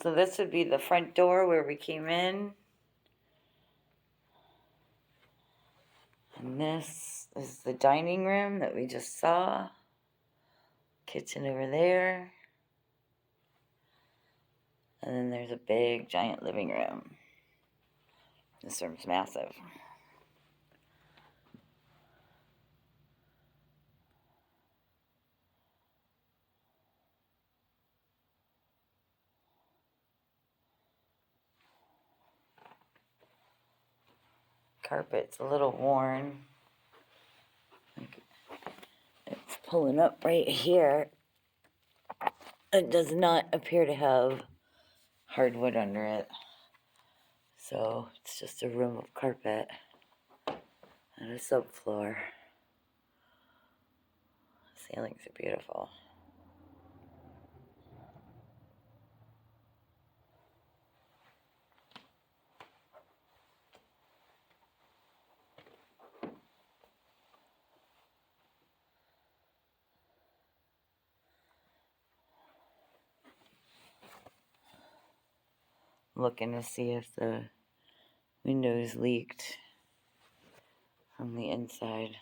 So this would be the front door where we came in. And this is the dining room that we just saw. Kitchen over there. And then there's a big, giant living room. This room's massive. Carpet's a little worn. It's pulling up right here. It does not appear to have hardwood under it. So it's just a room of carpet and a subfloor. Ceilings are beautiful. Looking to see if the windows leaked from the inside.